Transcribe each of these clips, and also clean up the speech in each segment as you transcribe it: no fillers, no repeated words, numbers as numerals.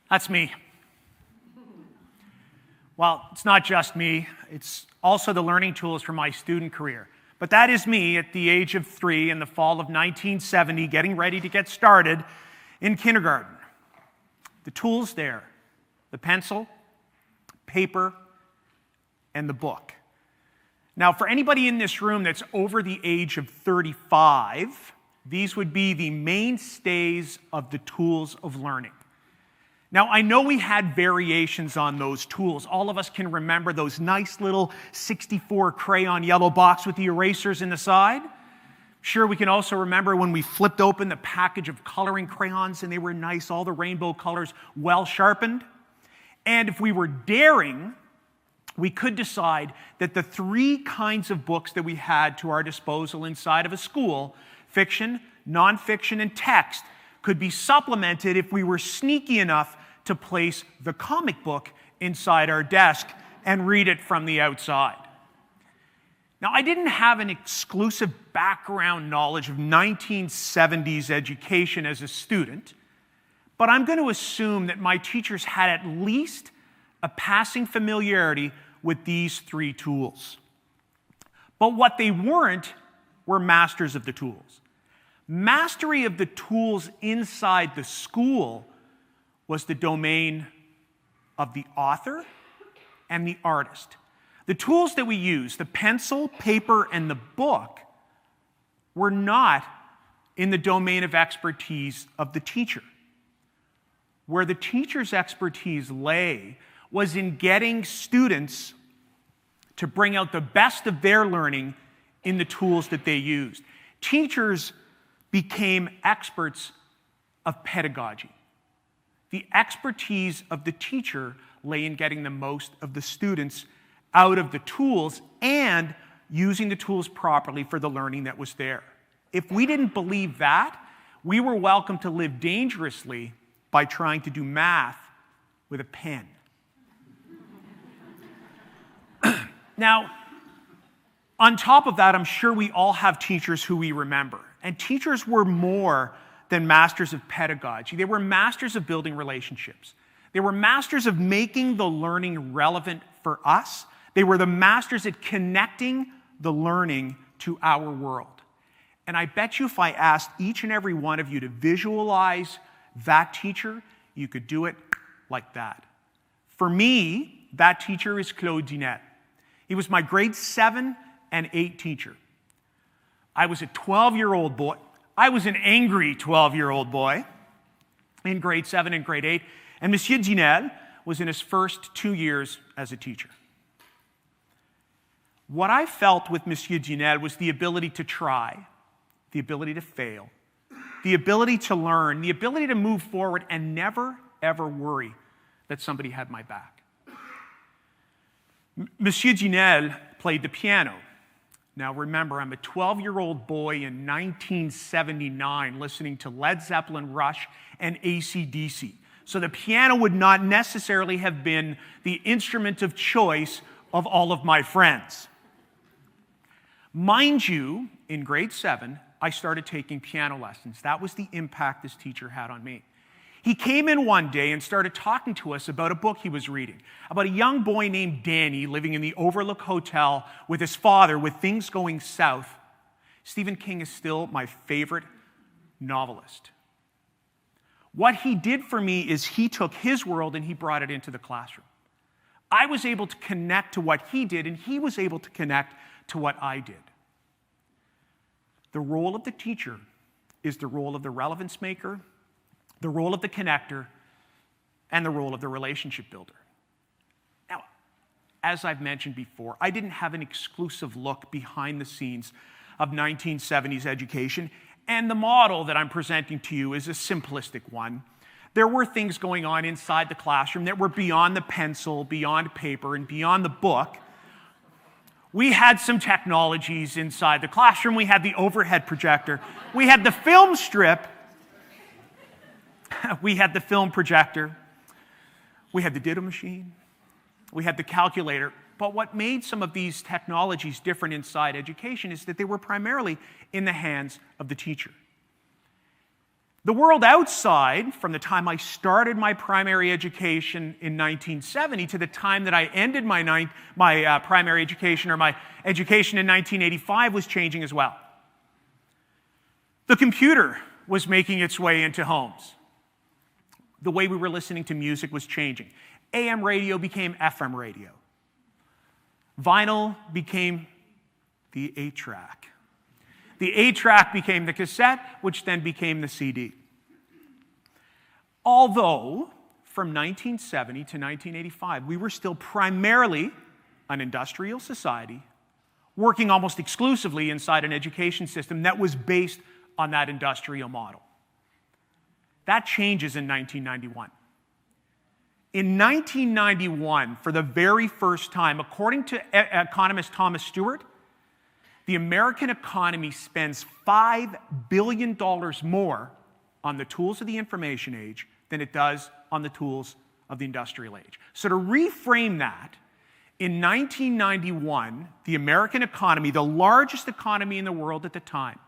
That's me. Well, it's not just me. It's also the learning tools from my student career. But that is me at the age of 3 in the fall of 1970, getting ready to get started in kindergarten. The tools there, the pencil, paper, and the book. Now, for anybody in this room that's over the age of 35, these would be the mainstays of the tools of learning. Now, I know we had variations on those tools. All of us can remember those nice little 64 crayon yellow box with the erasers in the side. Sure, we can also remember when we flipped open the package of coloring crayons and they were nice, all the rainbow colors well sharpened. And if we were daring, we could decide that the 3 kinds of books that we had to our disposal inside of a school, fiction, nonfiction, and text, could be supplemented if we were sneaky enough to place the comic book inside our desk and read it from the outside. Now, I didn't have an exclusive background knowledge of 1970s education as a student, but I'm going to assume that my teachers had at least a passing familiarity with these 3 tools. But what they weren't were masters of the tools. Mastery of the tools inside the school was the domain of the author and the artist. The tools that we use, the pencil, paper, and the book, were not in the domain of expertise of the teacher. Where the teacher's expertise lay was in getting students to bring out the best of their learning in the tools that they used. Teachers became experts of pedagogy. The expertise of the teacher lay in getting the most of the students out of the tools and using the tools properly for the learning that was there. If we didn't believe that, we were welcome to live dangerously by trying to do math with a pen. Now, on top of that, I'm sure we all have teachers who we remember. And teachers were more than masters of pedagogy. They were masters of building relationships. They were masters of making the learning relevant for us. They were the masters at connecting the learning to our world. And I bet you if I asked each and every one of you to visualize that teacher, you could do it like that. For me, that teacher is Claude Dinette. He was my grade 7 and 8 teacher. I was a 12-year-old boy. I was an angry 12-year-old boy in grade 7 and grade 8, and Monsieur Dinette was in his first 2 years as a teacher. What I felt with Monsieur Dinette was the ability to try, the ability to fail, the ability to learn, the ability to move forward and never, ever worry that somebody had my back. Monsieur Dinette played the piano. Now remember, I'm a 12-year-old boy in 1979 listening to Led Zeppelin, Rush, and AC/DC. So the piano would not necessarily have been the instrument of choice of all of my friends. Mind you, in grade 7, I started taking piano lessons. That was the impact this teacher had on me. He came in one day and started talking to us about a book he was reading, about a young boy named Danny living in the Overlook Hotel with his father with things going south. Stephen King is still my favorite novelist. What he did for me is he took his world and he brought it into the classroom. I was able to connect to what he did, and he was able to connect to what I did. The role of the teacher is the role of the relevance maker, the role of the connector, and the role of the relationship builder. Now, as I've mentioned before, I didn't have an exclusive look behind the scenes of 1970s education, and the model that I'm presenting to you is a simplistic one. There were things going on inside the classroom that were beyond the pencil, beyond paper, and beyond the book. We had some technologies inside the classroom. We had the overhead projector. We had the film strip. We had the film projector. We had the ditto machine. We had the calculator. But what made some of these technologies different inside education is that they were primarily in the hands of the teacher. The world outside, from the time I started my primary education in 1970 to the time that I ended my primary education or my education in 1985, was changing as well. The computer was making its way into homes. The way we were listening to music was changing. AM radio became FM radio. Vinyl became the 8-track. The 8-track became the cassette, which then became the CD. Although, from 1970 to 1985, we were still primarily an industrial society, working almost exclusively inside an education system that was based on that industrial model. That changes in 1991. In 1991, for the very first time, according to economist Thomas Stewart, the American economy spends $5 billion more on the tools of the information age than it does on the tools of the industrial age. So to reframe that, in 1991, the American economy, the largest economy in the world at the time,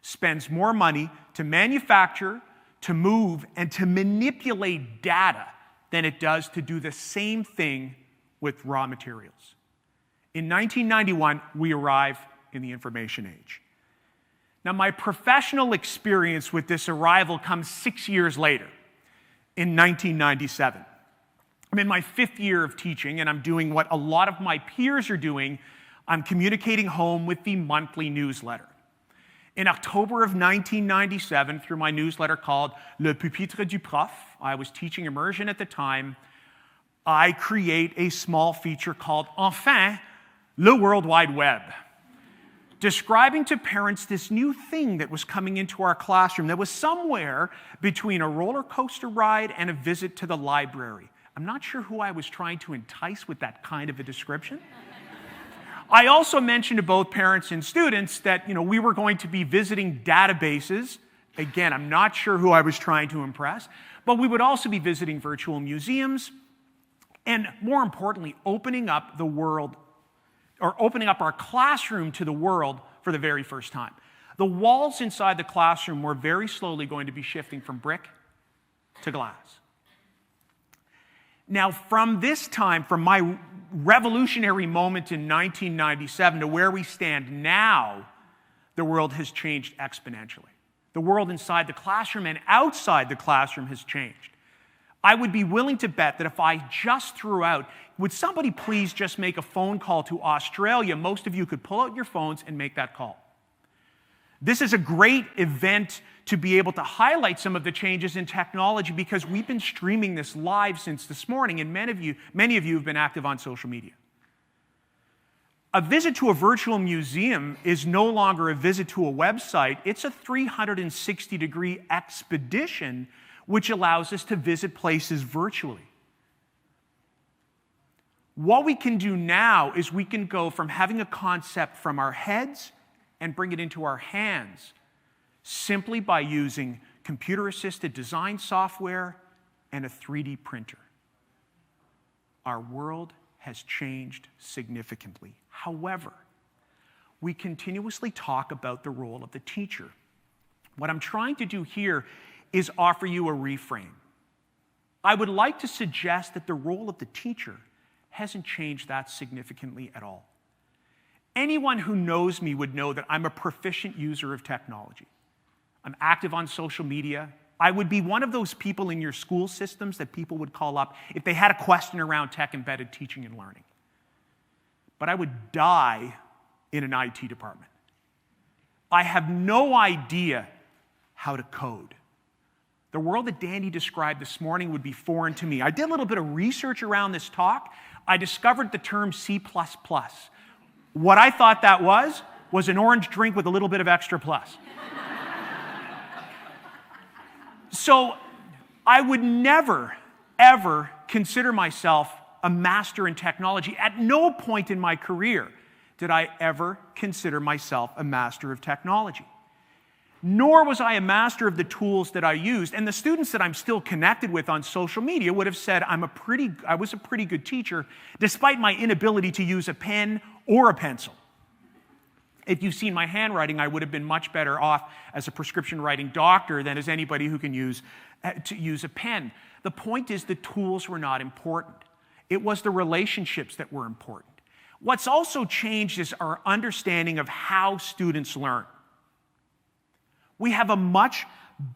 spends more money to manufacture, to move, and to manipulate data than it does to do the same thing with raw materials. In 1991, we arrive in the information age. Now, my professional experience with this arrival comes 6 years later, in 1997. I'm in my 5th year of teaching, and I'm doing what a lot of my peers are doing. I'm communicating home with the monthly newsletter. In October of 1997, through my newsletter called Le Pupitre du Prof, I was teaching immersion at the time, I create a small feature called Enfin, le World Wide Web, describing to parents this new thing that was coming into our classroom that was somewhere between a roller coaster ride and a visit to the library. I'm not sure who I was trying to entice with that kind of a description. I also mentioned to both parents and students that we were going to be visiting databases. Again, I'm not sure who I was trying to impress, but we would also be visiting virtual museums and, more importantly, opening up the world, or opening up our classroom to the world for the very first time. The walls inside the classroom were very slowly going to be shifting from brick to glass. Now, from this time, from my revolutionary moment in 1997 to where we stand now, the world has changed exponentially. The world inside the classroom and outside the classroom has changed. I would be willing to bet that if I just threw out, would somebody please just make a phone call to Australia, most of you could pull out your phones and make that call. This is a great event to be able to highlight some of the changes in technology because we've been streaming this live since this morning, and many of you have been active on social media. A visit to a virtual museum is no longer a visit to a website. It's a 360-degree expedition which allows us to visit places virtually. What we can do now is we can go from having a concept from our heads and bring it into our hands simply by using computer-assisted design software and a 3D printer. Our world has changed significantly. However, we continuously talk about the role of the teacher. What I'm trying to do here is offer you a reframe. I would like to suggest that the role of the teacher hasn't changed that significantly at all. Anyone who knows me would know that I'm a proficient user of technology. I'm active on social media. I would be one of those people in your school systems that people would call up if they had a question around tech-embedded teaching and learning. But I would die in an IT department. I have no idea how to code. The world that Danny described this morning would be foreign to me. I did a little bit of research around this talk. I discovered the term C++. What I thought that was an orange drink with a little bit of extra plus. So I would never, ever consider myself a master in technology. At no point in my career did I ever consider myself a master of technology. Nor was I a master of the tools that I used. And the students that I'm still connected with on social media would have said I was a pretty good teacher, despite my inability to use a pen or a pencil. If you've seen my handwriting, I would have been much better off as a prescription writing doctor than as anybody who can use a pen. The point is the tools were not important. It was the relationships that were important. What's also changed is our understanding of how students learn. We have a much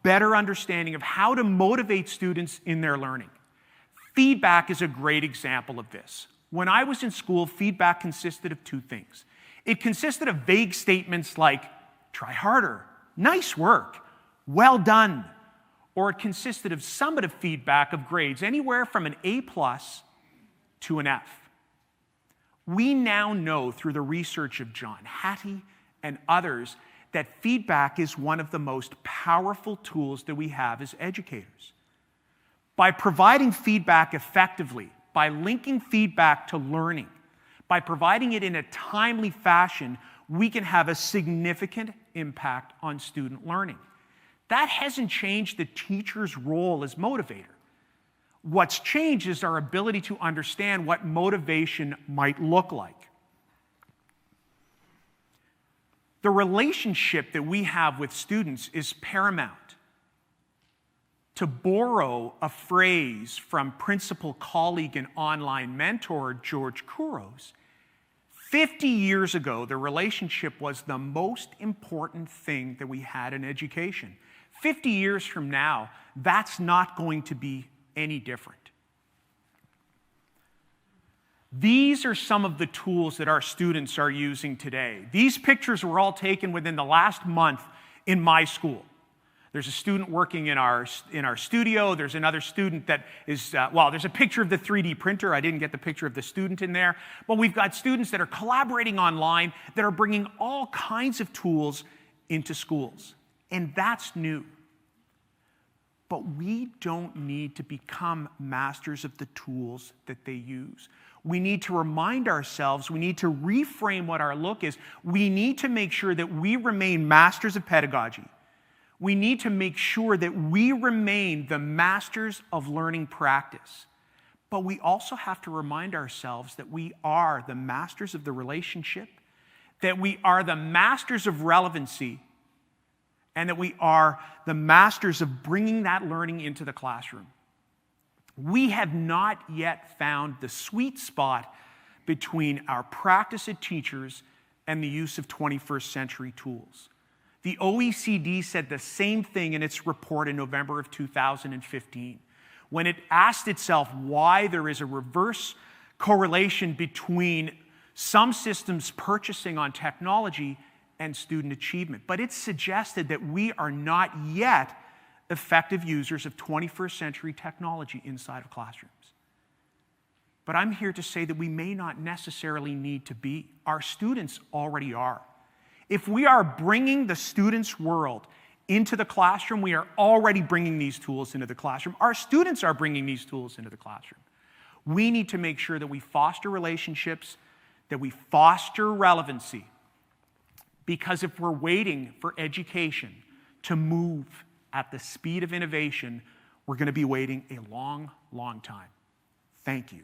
better understanding of how to motivate students in their learning. Feedback is a great example of this. When I was in school, feedback consisted of two things. It consisted of vague statements like, try harder, nice work, well done. Or it consisted of summative feedback of grades, anywhere from an A+ to an F. We now know through the research of John Hattie and others that feedback is one of the most powerful tools that we have as educators. By providing feedback effectively, by linking feedback to learning, by providing it in a timely fashion, we can have a significant impact on student learning. That hasn't changed the teacher's role as motivator. What's changed is our ability to understand what motivation might look like. The relationship that we have with students is paramount. To borrow a phrase from principal colleague and online mentor George Couros, 50 years ago, the relationship was the most important thing that we had in education. 50 years from now, that's not going to be any different. These are some of the tools that our students are using today. These pictures were all taken within the last month in my school. There's a student working in our studio. There's another student that is, there's a picture of the 3D printer. I didn't get the picture of the student in there. But we've got students that are collaborating online that are bringing all kinds of tools into schools. And that's new. But we don't need to become masters of the tools that they use. We need to remind ourselves, we need to reframe what our look is. We need to make sure that we remain masters of pedagogy. We need to make sure that we remain the masters of learning practice. But we also have to remind ourselves that we are the masters of the relationship, that we are the masters of relevancy, and that we are the masters of bringing that learning into the classroom. We have not yet found the sweet spot between our practice as teachers and the use of 21st century tools. The OECD said the same thing in its report in November of 2015, when it asked itself why there is a reverse correlation between some systems purchasing on technology and student achievement. But it suggested that we are not yet effective users of 21st century technology inside of classrooms. But I'm here to say that we may not necessarily need to be. Our students already are. If we are bringing the students' world into the classroom, we are already bringing these tools into the classroom. Our students are bringing these tools into the classroom. We need to make sure that we foster relationships, that we foster relevancy. Because if we're waiting for education to move at the speed of innovation, we're going to be waiting a long, long time. Thank you.